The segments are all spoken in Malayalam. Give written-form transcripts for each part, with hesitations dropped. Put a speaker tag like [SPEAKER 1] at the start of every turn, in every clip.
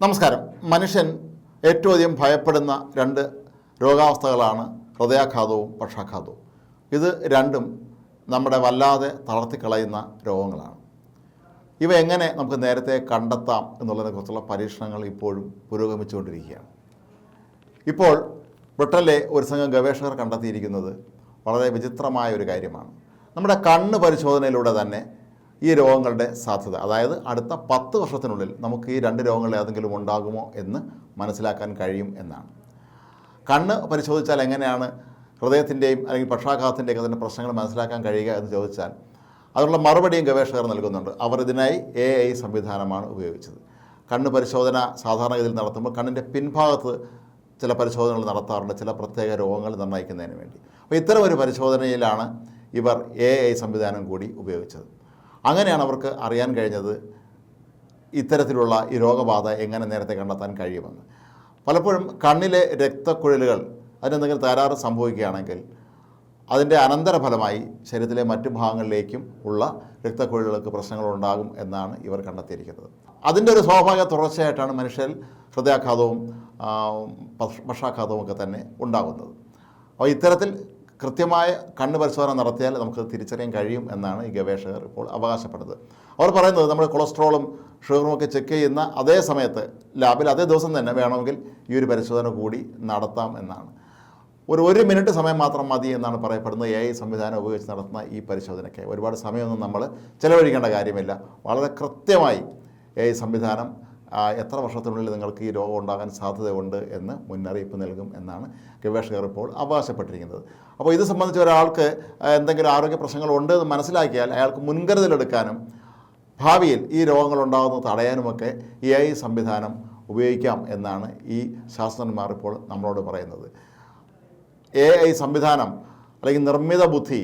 [SPEAKER 1] നമസ്കാരം. മനുഷ്യൻ ഏറ്റവും അധികം ഭയപ്പെടുന്ന രണ്ട് രോഗാവസ്ഥകളാണ് ഹൃദയാഘാതവും പക്ഷാഘാതവും. ഇത് രണ്ടും നമ്മുടെ വല്ലാതെ തളർത്തിക്കളയുന്ന രോഗങ്ങളാണ്. ഇവ എങ്ങനെ നമുക്ക് നേരത്തെ കണ്ടെത്താം എന്നുള്ളതിനെക്കുറിച്ചുള്ള പരീക്ഷണങ്ങൾ ഇപ്പോഴും പുരോഗമിച്ചുകൊണ്ടിരിക്കുകയാണ്. ഇപ്പോൾ ബ്രിട്ടനിലെ ഒരു സംഘം ഗവേഷകർ കണ്ടെത്തിയിരിക്കുന്നത് വളരെ വിചിത്രമായ ഒരു കാര്യമാണ്. നമ്മുടെ കണ്ണ് പരിശോധനയിലൂടെ തന്നെ ഈ രോഗങ്ങളുടെ സാധ്യത, അതായത് അടുത്ത 10 വർഷത്തിനുള്ളിൽ നമുക്ക് ഈ രണ്ട് രോഗങ്ങളിൽ ഏതെങ്കിലും ഉണ്ടാകുമോ എന്ന് മനസ്സിലാക്കാൻ കഴിയും എന്നാണ്. കണ്ണ് പരിശോധിച്ചാൽ എങ്ങനെയാണ് ഹൃദയത്തിൻ്റെയും അല്ലെങ്കിൽ പക്ഷാഘാതത്തിൻ്റെയൊക്കെ തന്നെ പ്രശ്നങ്ങൾ മനസ്സിലാക്കാൻ കഴിയുക എന്ന് ചോദിച്ചാൽ അതിനുള്ള മറുപടിയും ഗവേഷകർ നൽകുന്നുണ്ട്. അവർ ഇതിനായി AI സംവിധാനമാണ് ഉപയോഗിച്ചത്. കണ്ണ് പരിശോധന സാധാരണഗതിയിൽ നടത്തുമ്പോൾ കണ്ണിൻ്റെ പിൻഭാഗത്ത് ചില പരിശോധനകൾ നടത്താറുണ്ട്, ചില പ്രത്യേക രോഗങ്ങൾ നിർണ്ണയിക്കുന്നതിന് വേണ്ടി. അപ്പോൾ ഇത്തരം ഒരു പരിശോധനയിലാണ് ഇവർ AI സംവിധാനം കൂടി ഉപയോഗിച്ചത്. അങ്ങനെയാണ് അവർക്ക് അറിയാൻ കഴിഞ്ഞത് ഇത്തരത്തിലുള്ള ഈ രോഗബാധ എങ്ങനെ നേരത്തെ കണ്ടെത്താൻ കഴിയുമെന്ന്. പലപ്പോഴും കണ്ണിലെ രക്തക്കുഴലുകൾ അതിനെന്തെങ്കിലും തകരാറ് സംഭവിക്കുകയാണെങ്കിൽ അതിൻ്റെ അനന്തരഫലമായി ശരീരത്തിലെ മറ്റു ഭാഗങ്ങളിലേക്കും ഉള്ള രക്തക്കുഴലുകൾക്ക് പ്രശ്നങ്ങളുണ്ടാകും എന്നാണ് ഇവർ കണ്ടെത്തിയിരിക്കുന്നത്. അതിൻ്റെ ഒരു സ്വാഭാവിക തുടർച്ചയായിട്ടാണ് മനുഷ്യരിൽ ഹൃദയാഘാതവും പക്ഷാഘാതവും ഒക്കെ തന്നെ ഉണ്ടാകുന്നത്. അപ്പോൾ ഇത്തരത്തിൽ കൃത്യമായ കണ്ണ് പരിശോധന നടത്തിയാൽ നമുക്ക് തിരിച്ചറിയാൻ കഴിയും എന്നാണ് ഈ ഗവേഷകർ ഇപ്പോൾ അവകാശപ്പെടുന്നത്. അവർ പറയുന്നത് നമ്മൾ കൊളസ്ട്രോളും ഷുഗറും ഒക്കെ ചെക്ക് ചെയ്യുന്ന അതേ സമയത്ത് ലാബിൽ അതേ ദിവസം തന്നെ വേണമെങ്കിൽ ഈ ഒരു പരിശോധന കൂടി നടത്താം എന്നാണ്. ഒരു മിനിറ്റ് സമയം മാത്രം മതി എന്നാണ് പറയപ്പെടുന്നത് AI സംവിധാനം ഉപയോഗിച്ച് നടത്തുന്ന ഈ പരിശോധനയ്ക്ക്. ഒരുപാട് സമയമൊന്നും നമ്മൾ ചിലവഴിക്കേണ്ട കാര്യമില്ല. വളരെ കൃത്യമായി AI സംവിധാനം എത്ര വർഷത്തിനുള്ളിൽ നിങ്ങൾക്ക് ഈ രോഗം ഉണ്ടാകാൻ സാധ്യതയുണ്ട് എന്ന് മുന്നറിയിപ്പ് നൽകും എന്നാണ് ഗവേഷകർ ഇപ്പോൾ അവകാശപ്പെട്ടിരിക്കുന്നത്. അപ്പോൾ ഇത് സംബന്ധിച്ച് ഒരാൾക്ക് എന്തെങ്കിലും ആരോഗ്യ പ്രശ്നങ്ങളുണ്ട് എന്ന് മനസ്സിലാക്കിയാൽ അയാൾക്ക് മുൻകരുതലെടുക്കാനും ഭാവിയിൽ ഈ രോഗങ്ങളുണ്ടാകുന്നത് തടയാനുമൊക്കെ ഈ AI സംവിധാനം ഉപയോഗിക്കാം എന്നാണ് ഈ ശാസ്ത്രജ്ഞന്മാർ ഇപ്പോൾ നമ്മളോട് പറയുന്നത്. AI സംവിധാനം അല്ലെങ്കിൽ നിർമ്മിത ബുദ്ധി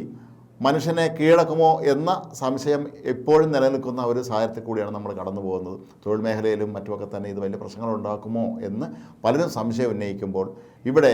[SPEAKER 1] മനുഷ്യനെ കീഴടക്കുമോ എന്ന സംശയം എപ്പോഴും നിലനിൽക്കുന്ന ഒരു സാഹചര്യത്തിൽ കൂടിയാണ് നമ്മൾ കടന്നു പോകുന്നത്. തൊഴിൽ മേഖലയിലും മറ്റുമൊക്കെ തന്നെ ഇത് വലിയ പ്രശ്നങ്ങളുണ്ടാക്കുമോ എന്ന് പലരും സംശയം ഉന്നയിക്കുമ്പോൾ ഇവിടെ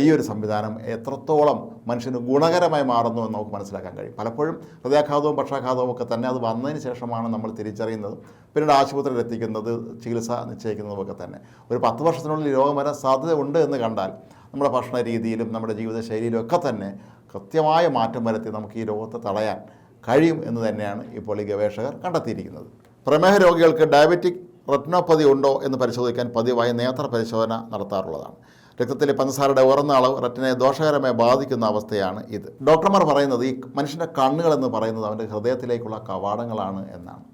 [SPEAKER 1] ഈ ഒരു സംവിധാനം എത്രത്തോളം മനുഷ്യന് ഗുണകരമായി മാറുന്നു എന്ന് നമുക്ക് മനസ്സിലാക്കാൻ കഴിയും. പലപ്പോഴും ഹൃദയാഘാതവും പക്ഷാഘാതവും ഒക്കെ തന്നെ അത് വന്നതിന് ശേഷമാണ് നമ്മൾ തിരിച്ചറിയുന്നത്, പിന്നീട് ആശുപത്രിയിൽ എത്തിക്കുന്നത്, ചികിത്സ നിശ്ചയിക്കുന്നതുമൊക്കെ തന്നെ. ഒരു 10 വർഷത്തിനുള്ളിൽ രോഗം വരാൻ സാധ്യതയുണ്ട് എന്ന് കണ്ടാൽ നമ്മുടെ ഭക്ഷണ രീതിയിലും നമ്മുടെ ജീവിതശൈലിയിലും ഒക്കെ തന്നെ കൃത്യമായ മാറ്റം വരുത്തി നമുക്ക് ഈ രോഗത്തെ തടയാൻ കഴിയും എന്ന് തന്നെയാണ് ഇപ്പോൾ ഈ ഗവേഷകർ കണ്ടെത്തിയിരിക്കുന്നത്. പ്രമേഹ രോഗികൾക്ക് ഡയബറ്റിക് റെറ്റിനോപ്പതി ഉണ്ടോ എന്ന് പരിശോധിക്കാൻ പതിവായി നേത്ര പരിശോധന നടത്താറുള്ളതാണ്. രക്തത്തിലെ പഞ്ചസാരയുടെ ഉയർന്ന അളവ് റെറ്റിനയെ ദോഷകരമായി ബാധിക്കുന്ന അവസ്ഥയാണ് ഇത്. ഡോക്ടർമാർ പറയുന്നത് ഈ മനുഷ്യൻ്റെ കണ്ണുകളെന്ന് പറയുന്നത് അവൻ്റെ ഹൃദയത്തിലേക്കുള്ള കവാടങ്ങളാണ് എന്നാണ്.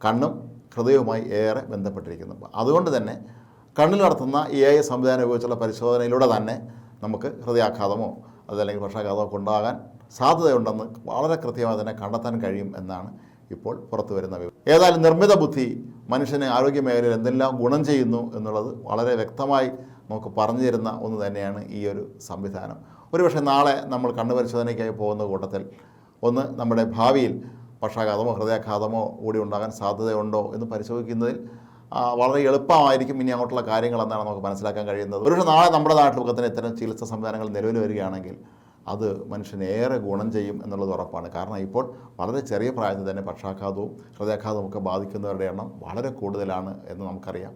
[SPEAKER 1] കണ്ണും ഹൃദയവുമായി ഏറെ ബന്ധപ്പെട്ടിരിക്കുന്നു. അതുകൊണ്ട് തന്നെ കണ്ണിൽ നടത്തുന്ന AI സംവിധാനം ഉപയോഗിച്ചുള്ള പരിശോധനയിലൂടെ തന്നെ നമുക്ക് ഹൃദയാഘാതമോ അതല്ലെങ്കിൽ പക്ഷാഘാതമൊക്കെ ഉണ്ടാകാൻ സാധ്യതയുണ്ടെന്ന് വളരെ കൃത്യമായി തന്നെ കണ്ടെത്താൻ കഴിയും എന്നാണ് ഇപ്പോൾ പുറത്തു വരുന്ന വിവരം. ഏതായാലും നിർമ്മിത ബുദ്ധി മനുഷ്യന് ആരോഗ്യ മേഖലയിൽ എന്തെല്ലാം ഗുണം ചെയ്യുന്നു എന്നുള്ളത് വളരെ വ്യക്തമായി നമുക്ക് പറഞ്ഞു തരുന്ന ഒന്ന് തന്നെയാണ് ഈ ഒരു സംവിധാനം. ഒരുപക്ഷെ നാളെ നമ്മൾ കണ്ണ് പരിശോധനയ്ക്കായി പോകുന്ന കൂട്ടത്തിൽ ഒന്ന് നമ്മുടെ ഭാവിയിൽ പക്ഷാഘാതമോ ഹൃദയാഘാതമോ കൂടി ഉണ്ടാകാൻ സാധ്യതയുണ്ടോ എന്ന് പരിശോധിക്കുന്നതിൽ വളരെ എളുപ്പമായിരിക്കും ഇനി അങ്ങോട്ടുള്ള കാര്യങ്ങളെന്നാണ് നമുക്ക് മനസ്സിലാക്കാൻ കഴിയുന്നത്. ഒരുപക്ഷെ നാളെ നമ്മുടെ നാട്ടിലൊക്കെ തന്നെ ഇത്തരം ചികിത്സാ സംവിധാനങ്ങൾ നിലവിൽ വരികയാണെങ്കിൽ അത് മനുഷ്യന് ഏറെ ഗുണം ചെയ്യും എന്നുള്ളത് ഉറപ്പാണ്. കാരണം ഇപ്പോൾ വളരെ ചെറിയ പ്രായത്തിൽ തന്നെ പക്ഷാഘാതവും ഹൃദയാഘാതവും ഒക്കെ ബാധിക്കുന്നവരുടെ എണ്ണം വളരെ കൂടുതലാണ് എന്ന് നമുക്കറിയാം.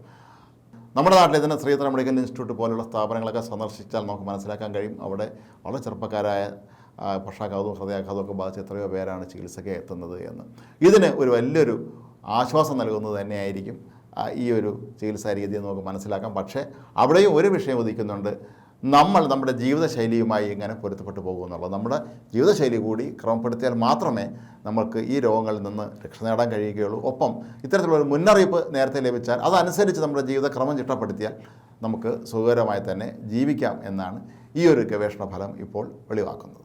[SPEAKER 1] നമ്മുടെ നാട്ടിലെ തന്നെ ശ്രീധര മെഡിക്കൽ ഇൻസ്റ്റിറ്റ്യൂട്ട് പോലുള്ള സ്ഥാപനങ്ങളൊക്കെ സന്ദർശിച്ചാൽ നമുക്ക് മനസ്സിലാക്കാൻ കഴിയും അവിടെ വളരെ ചെറുപ്പക്കാരായ പക്ഷാഘാതവും ഹൃദയാഘാതവും ഒക്കെ ബാധിച്ച് എത്രയോ പേരാണ് ചികിത്സയ്ക്ക് എത്തുന്നത് എന്ന്. ഇതിന് ഒരു വലിയൊരു ആശ്വാസം നൽകുന്നത് തന്നെയായിരിക്കും ഈ ഒരു ചികിത്സാ രീതി നമുക്ക് മനസ്സിലാക്കാം. പക്ഷേ അവിടെയും ഒരു വിഷയം ഉദിക്കുന്നുണ്ട്. നമ്മൾ നമ്മുടെ ജീവിതശൈലിയുമായി എങ്ങനെ പൊരുത്തപ്പെട്ടു പോകുമെന്നുള്ളത്. നമ്മുടെ ജീവിതശൈലി കൂടി ക്രമപ്പെടുത്തിയാൽ മാത്രമേ നമുക്ക് ഈ രോഗങ്ങളിൽ നിന്ന് രക്ഷ നേടാൻ കഴിയുകയുള്ളൂ. ഒപ്പം ഇത്തരത്തിലുള്ളൊരു മുന്നറിയിപ്പ് നേരത്തെ ലഭിച്ചാൽ അതനുസരിച്ച് നമ്മുടെ ജീവിതക്രമം ചിട്ടപ്പെടുത്തിയാൽ നമുക്ക് സുഖകരമായി തന്നെ ജീവിക്കാം എന്നാണ് ഈ ഒരു ഗവേഷണ ഫലം ഇപ്പോൾ വെളിവാക്കുന്നത്.